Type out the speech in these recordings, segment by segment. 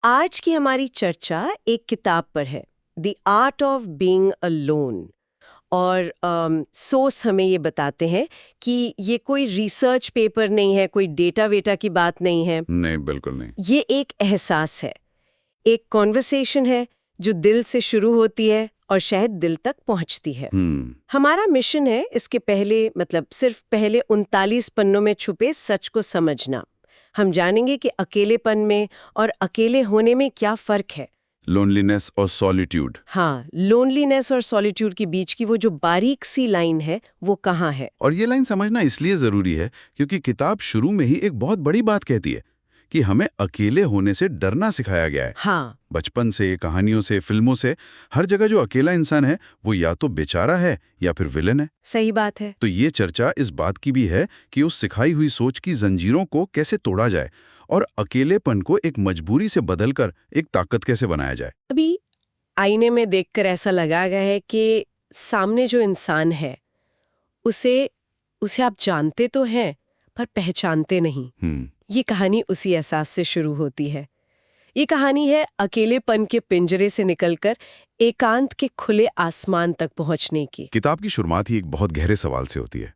आज की हमारी चर्चा एक किताब पर है, the art of being alone. और सोर्स हमें ये बताते हैं कि ये कोई रिसर्च पेपर नहीं है, कोई डेटा वेटा की बात नहीं है। नहीं, बिल्कुल नहीं। ये एक एहसास है, एक कॉन्वर्सेशन है जो दिल से शुरू होती है और शायद दिल तक पहुंचती है। हमारा मिशन है इसके पहले सिर्फ पहले 39 पन्नों में छुपे सच को समझना। हम जानेंगे कि अकेलेपन में और अकेले होने में क्या फर्क है। लोनलीनेस और सॉलिट्यूड। हाँ, लोनलीनेस और सॉलिट्यूड के बीच की वो जो बारीक सी लाइन है वो कहाँ है। और ये लाइन समझना इसलिए जरूरी है क्योंकि किताब शुरू में ही एक बहुत बड़ी बात कहती है कि हमें अकेले होने से डरना सिखाया गया है। हाँ, बचपन से, कहानियों से, फिल्मों से, हर जगह जो अकेला इंसान है वो या तो बेचारा है या फिर विलन है। सही बात है। तो ये चर्चा इस बात की भी है कि उस सिखाई हुई सोच की जंजीरों को कैसे तोड़ा जाए और अकेलेपन को एक मजबूरी से बदलकर एक ताकत कैसे बनाया जाए। अभी आईने में देखकर ऐसा लगा गया है कि सामने जो इंसान है उसे उसे आप जानते तो हैं पर पहचानते नहीं। ये कहानी उसी एहसास से शुरू होती है। ये कहानी है अकेलेपन के पिंजरे से निकलकर एकांत के खुले आसमान तक पहुंचने की। किताब की शुरुआत ही एक बहुत गहरे सवाल से होती है।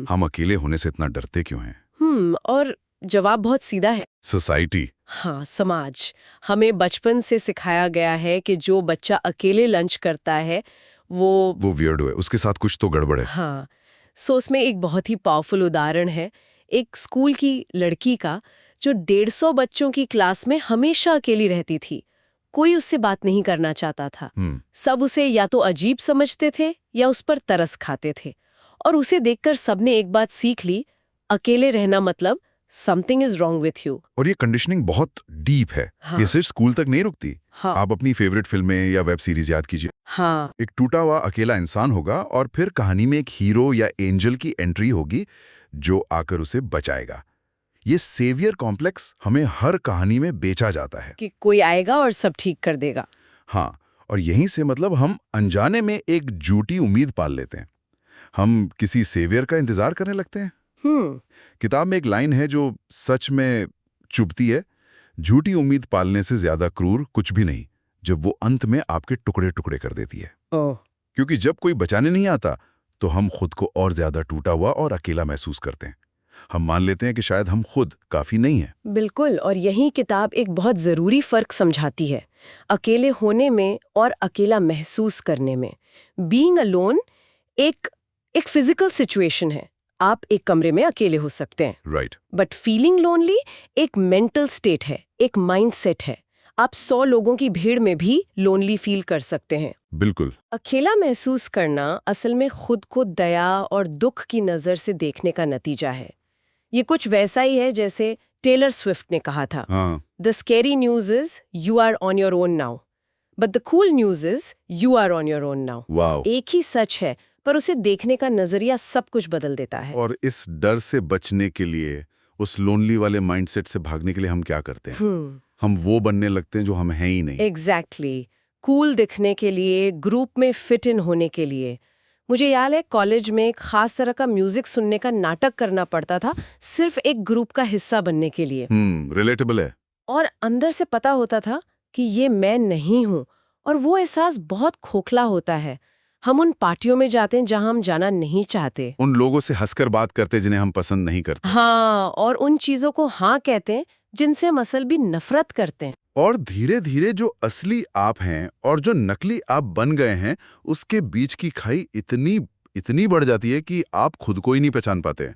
हम अकेले होने से इतना डरते क्यों हैं? और जवाब बहुत सीधा है। सोसाइटी। हाँ, समाज। हमें बचपन से सिखाया गया है कि जो बच्चा अकेले लंच करता है वो वियर्ड है, उसके साथ कुछ तो गड़बड़ है। हाँ, सो उसमें एक बहुत ही पावरफुल उदाहरण है एक स्कूल की लड़की का जो 150 बच्चों की क्लास में हमेशा अकेली रहती थी। कोई उससे बात नहीं करना चाहता था। सब उसे या तो अजीब समझते थे या उस पर तरस खाते थे। और उसे देखकर सबने एक बात सीख ली, अकेले रहना मतलब something is wrong with you. और ये कंडीशनिंग बहुत डीप है। हाँ। ये सिर्फ स्कूल तक नहीं रुकती। हाँ। आप अपनी फेवरेट फिल्में या वेब सीरीज याद कीजिए। हाँ। एक टूटा हुआ अकेला इंसान होगा और फिर कहानी में एक हीरो या एंजल की एंट्री होगी जो आकर उसे बचाएगा। ये सेवियर कॉम्प्लेक्स हमें हर कहानी में बेचा जाता है कि कोई आएगा और सब ठीक कर देगा। हाँ, और यहीं से हम अनजाने में एक झूठी उम्मीद पाल लेते हैं। हम किसी सेवियर का इंतजार करने लगते हैं। किताब में एक लाइन है जो सच में चुभती है, झूठी उम्मीद पालने से ज्यादा क्रूर कुछ भी नहीं जब वो अंत में आपके टुकड़े टुकड़े कर देती है। क्योंकि जब कोई बचाने नहीं आता तो हम खुद को और ज्यादा टूटा हुआ और अकेला महसूस करते हैं। हम मान लेते हैं कि शायद हम खुद काफी नहीं हैं। बिल्कुल, और यही किताब एक बहुत जरूरी फर्क समझाती है अकेले होने में और अकेला महसूस करने में। बीइंग अलोन एक फिजिकल सिचुएशन है, आप एक कमरे में अकेले हो सकते हैं। राइट। बट फीलिंग लोनली एक मेंटल स्टेट है, एक माइंडसेट है। आप 100 लोगों की भीड़ में भी लोनली फील कर सकते हैं। बिल्कुल। अकेला महसूस करना असल में खुद को दया और दुख की नजर से देखने का नतीजा है। ये कुछ वैसा ही है जैसे टेलर स्विफ्ट ने कहा था, the scary news is you are on your own now, but the cool news is you are on your own now. एक ही सच है पर उसे देखने का नजरिया सब कुछ बदल देता है। और इस डर से बचने के लिए, उस लोनली वाले माइंडसेट से भागने के लिए हम क्या करते हैं? हम वो बनने लगते हैं जो हम हैं ही नहीं। एग्जैक्टली। कूल दिखने के लिए, ग्रुप में फिट इन होने के लिए। मुझे याद है कॉलेज में एक खास तरह का म्यूजिक सुनने का नाटक करना पड़ता था सिर्फ एक ग्रुप का हिस्सा बनने के लिए। रिलेटेबल है। और अंदर से पता होता था कि ये मैं नहीं हूँ, और वो एहसास बहुत खोखला होता है। हम उन पार्टियों में जाते हैं जहां हम जाना नहीं चाहते, उन लोगों से हंसकर बात करते जिन्हें हम पसंद नहीं करते। हाँ, और उन चीजों को हाँ कहते हैं जिनसे हम असल भी नफरत करते हैं। और धीरे धीरे जो असली आप हैं और जो नकली आप बन गए हैं उसके बीच की खाई इतनी बढ़ जाती है कि आप खुद को ही नहीं पहचान पाते।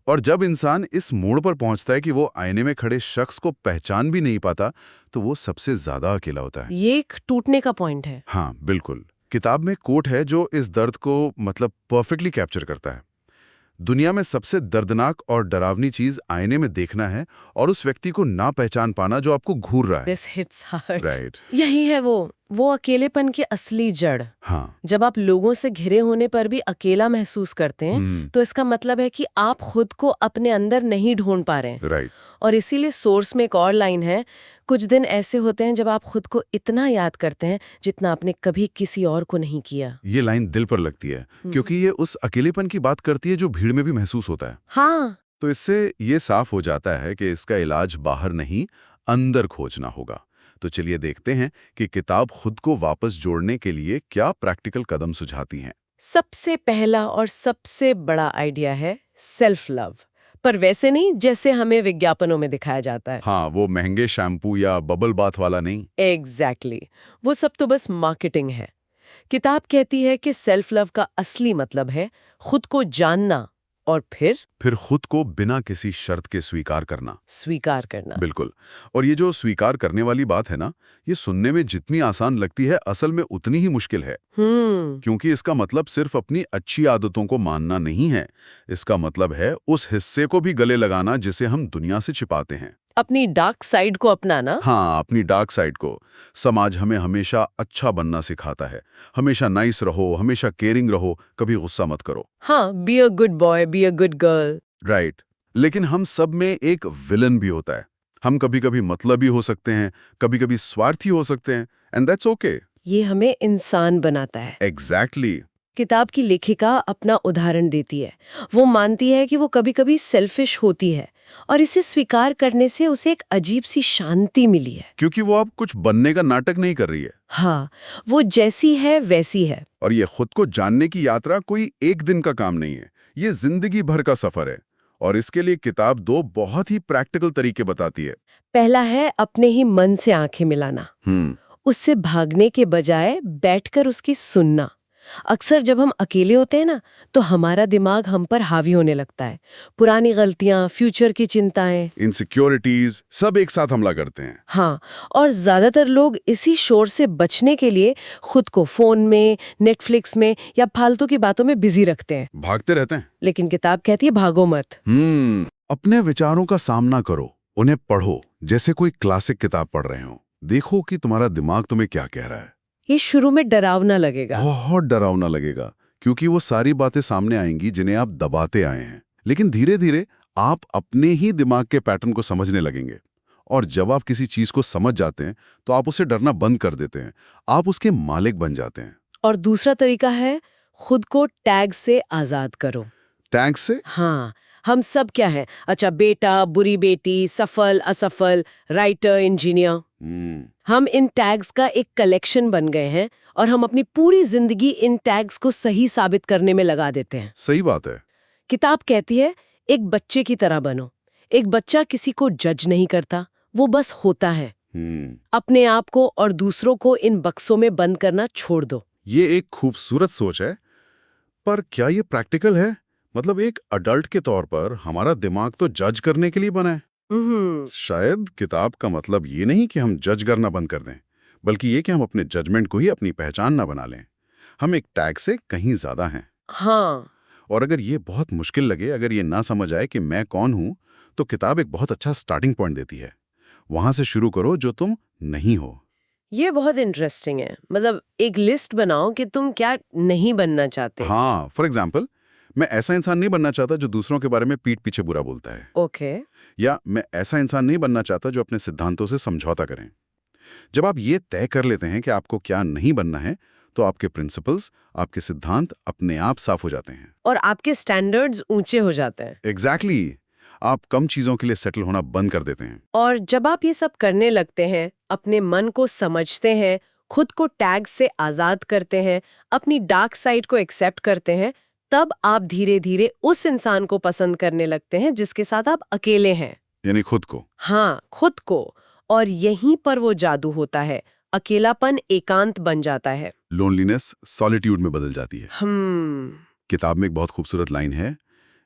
और जब इंसान इस मोड़ पर पहुंचता है कि वो आईने में खड़े शख्स को पहचान भी नहीं पाता तो वो सबसे ज्यादा अकेला होता है। ये एक टूटने का पॉइंट है। हाँ, बिल्कुल। किताब में कोट है जो इस दर्द को परफेक्टली कैप्चर करता है। दुनिया में सबसे दर्दनाक और डरावनी चीज आईने में देखना है और उस व्यक्ति को ना पहचान पाना जो आपको घूर रहा है। This hits hard. Right. यही है वो अकेलेपन की असली जड़। हाँ। जब आप लोगों से घिरे होने पर भी अकेला महसूस करते हैं तो इसका मतलब है कि आप खुद को अपने अंदर नहीं ढूंढ पा रहे हैं। Right. और इसीलिए सोर्स में एक और लाइन है, कुछ दिन ऐसे होते हैं जब आप खुद को इतना याद करते हैं जितना आपने कभी किसी और को नहीं किया। ये लाइन दिल पर लगती है क्योंकि ये उस अकेलेपन की बात करती है जो भीड़ में भी महसूस होता है। हाँ। तो इससे ये साफ हो जाता है कि इसका इलाज बाहर नहीं, अंदर खोजना होगा। तो चलिए देखते हैं कि किताब खुद को वापस जोड़ने के लिए क्या प्रैक्टिकल कदम सुझाती हैं। सबसे पहला और सबसे बड़ा आइडिया है सेल्फ लव, पर वैसे नहीं जैसे हमें विज्ञापनों में दिखाया जाता है। हाँ, वो महंगे शैम्पू या बबल बाथ वाला नहीं। एग्जैक्टली वो सब तो बस मार्केटिंग है। किताब कहती है कि सेल्फ लव का असली मतलब है खुद को जानना और फिर खुद को बिना किसी शर्त के स्वीकार करना। स्वीकार करना। बिल्कुल। और ये जो स्वीकार करने वाली बात है ना, ये सुनने में जितनी आसान लगती है असल में उतनी ही मुश्किल है। क्योंकि इसका मतलब सिर्फ अपनी अच्छी आदतों को मानना नहीं है, इसका मतलब है उस हिस्से को भी गले लगाना जिसे हम दुनिया से छिपाते हैं। अपनी डार्क साइड को अपनाना। हाँ, अपनी डार्क साइड को। समाज हमें हमेशा अच्छा बनना सिखाता है, हमेशा नाइस रहो, हमेशा केयरिंग रहो, कभी गुस्सा मत करो। हाँ, be a good boy, be a good girl. Right. लेकिन हम सब में एक विलन भी होता है। हम कभी-कभी मतलबी हो सकते हैं, कभी-कभी स्वार्थी हो सकते हैं, एंड दैट्स ओके। ये हमें इंसान बनाता है। एग्जैक्टली। किताब की लेखिका अपना उदाहरण देती है। वो मानती है कि वो कभी-कभी सेल्फिश होती है और इसे स्वीकार करने से उसे एक अजीब सी शांति मिली है। क्योंकि वो अब कुछ बनने का नाटक नहीं कर रही है। हाँ, वो जैसी है वैसी है। और ये खुद को जानने की यात्रा कोई एक दिन का काम नहीं है, ये जिंदगी भर का सफर है। और इसके लिए किताब 2 बहुत ही प्रैक्टिकल तरीके बताती है। पहला है अपने ही मन से आंखें मिलाना। उससे भागने के बजाय बैठकर उसकी सुनना। अक्सर जब हम अकेले होते हैं ना, तो हमारा दिमाग हम पर हावी होने लगता है। पुरानी गलतियां, फ्यूचर की चिंताएं, इनसिक्योरिटीज सब एक साथ हमला करते हैं। हाँ, और ज्यादातर लोग इसी शोर से बचने के लिए खुद को फोन में, नेटफ्लिक्स में या फालतू की बातों में बिजी रखते हैं। भागते रहते हैं। लेकिन किताब कहती है भागो मत। अपने विचारों का सामना करो, उन्हें पढ़ो जैसे कोई क्लासिक किताब पढ़ रहे हो। देखो कि तुम्हारा दिमाग तुम्हें क्या कह रहा है। ये शुरू में डरावना लगेगा, बहुत डरावना लगेगा, क्योंकि वो सारी बातें सामने आएंगी जिन्हें आप दबाते आए हैं। लेकिन धीरे धीरे आप अपने ही दिमाग के पैटर्न को समझने लगेंगे। और जब आप किसी चीज को समझ जाते हैं तो आप उसे डरना बंद कर देते हैं, आप उसके मालिक बन जाते हैं। और दूसरा तरीका है खुद को टैग से आजाद करो। टैग से? हाँ, हम सब क्या है, अच्छा बेटा, बुरी बेटी, सफल, असफल, राइटर, इंजीनियर। हम इन टैग्स का एक कलेक्शन बन गए हैं और हम अपनी पूरी जिंदगी इन टैग्स को सही साबित करने में लगा देते हैं। सही बात है। किताब कहती है एक बच्चे की तरह बनो। एक बच्चा किसी को जज नहीं करता, वो बस होता है। अपने आप को और दूसरों को इन बक्सों में बंद करना छोड़ दो। ये एक खूबसूरत सोच है, पर क्या ये प्रैक्टिकल है? मतलब एक अडल्ट के तौर पर हमारा दिमाग तो जज करने के लिए बना है। शायद किताब का मतलब ये नहीं कि हम जज करना बंद कर दें, बल्कि ये कि हम अपने जजमेंट को ही अपनी पहचान ना बना लें। हम एक टैग से कहीं ज्यादा हैं। हाँ। और अगर ये बहुत मुश्किल लगे, अगर ये ना समझ आए कि मैं कौन हूं, तो किताब एक बहुत अच्छा स्टार्टिंग पॉइंट देती है। वहां से शुरू करो जो तुम नहीं हो। ये बहुत इंटरेस्टिंग है। मतलब एक लिस्ट बनाओ कि तुम क्या नहीं बनना चाहते। हाँ, फॉर एग्जाम्पल, मैं ऐसा इंसान नहीं बनना चाहता जो दूसरों के बारे में पीठ पीछे बुरा बोलता है। ओके। या मैं ऐसा इंसान नहीं बनना चाहता जो अपने सिद्धांतों से समझौता करें। जब आप ये तय कर लेते हैं कि आपको क्या नहीं बनना है, तो आपके प्रिंसिपल्स, आपके सिद्धांत अपने आप साफ हो जाते हैं। और आपके स्टैंडर्ड्स ऊंचे हो जाते हैं। एग्जैक्टली। आप कम चीजों के लिए सेटल होना बंद कर देते हैं। और जब आप ये सब करने लगते हैं, अपने मन को समझते हैं, खुद को टैग से आजाद करते हैं, अपनी डार्क साइड को एक्सेप्ट करते हैं, तब आप धीरे धीरे उस इंसान को पसंद करने लगते हैं जिसके साथ आप अकेले हैं। यानी खुद को। हाँ, खुद को। और यहीं पर वो जादू होता है। अकेलापन एकांत बन जाता है। लोनलीनेस सॉलिट्यूड में बदल जाती है। किताब में एक बहुत खूबसूरत लाइन है,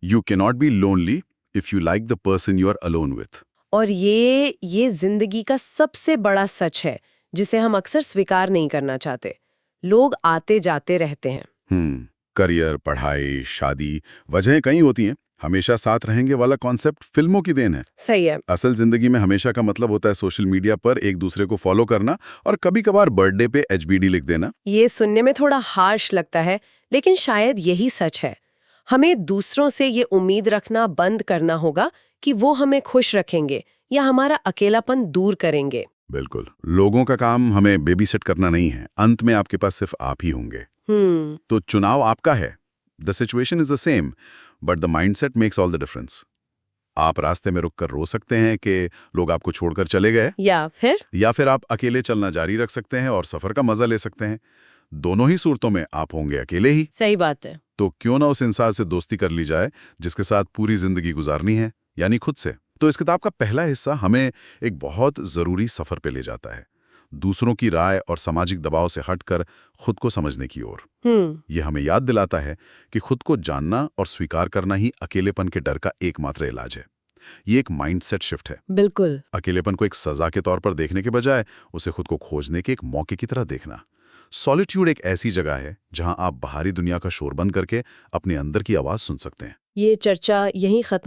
you can not be lonely if you like the person you are alone with. और ये जिंदगी का सबसे बड़ा सच है जिसे हम अक्सर स्वीकार नहीं करना चाहते। लोग आते जाते रहते हैं। करियर, पढ़ाई, शादी, वजहें कई होती हैं। हमेशा साथ रहेंगे वाला कॉन्सेप्ट फिल्मों की देन है। सही है। असल जिंदगी में हमेशा का मतलब होता है सोशल मीडिया पर एक दूसरे को फॉलो करना और कभी-कभार बर्थडे पे HBD लिख देना। ये सुनने में थोड़ा हार्श लगता है, लेकिन शायद यही सच है। हमें दूसरों से ये उम्मीद रखना बंद करना होगा कि वो हमें खुश रखेंगे या हमारा अकेलापन दूर करेंगे। बिल्कुल। लोगों का काम हमें बेबीसिट करना नहीं है। अंत में आपके पास सिर्फ आप ही होंगे। तो चुनाव आपका है। The situation is the same, but the mindset makes all the difference. आप रास्ते में रुककर रो सकते हैं कि लोग आपको छोड़कर चले गए, या फिर आप अकेले चलना जारी रख सकते हैं और सफर का मजा ले सकते हैं। दोनों ही सूरतों में आप होंगे अकेले ही। सही बात है। तो क्यों ना उस इंसान से दोस्ती कर ली जाए जिसके साथ पूरी जिंदगी गुजारनी है, यानी खुद से। तो इस किताब का पहला हिस्सा हमें एक बहुत जरूरी सफर पे ले जाता है, दूसरों की राय और सामाजिक दबाव से हटकर खुद को समझने की ओर। ये हमें याद दिलाता है कि खुद को जानना और स्वीकार करना ही अकेलेपन के डर का एकमात्र इलाज है। ये एक माइंडसेट शिफ्ट है। बिल्कुल। अकेलेपन को एक सजा के तौर पर देखने के बजाय उसे खुद को खोजने के एक मौके की तरह देखना। सॉलिट्यूड एक ऐसी जगह है जहां आप बाहरी दुनिया का शोर बंद करके अपने अंदर की आवाज सुन सकते हैं। ये चर्चा यहीं खत्म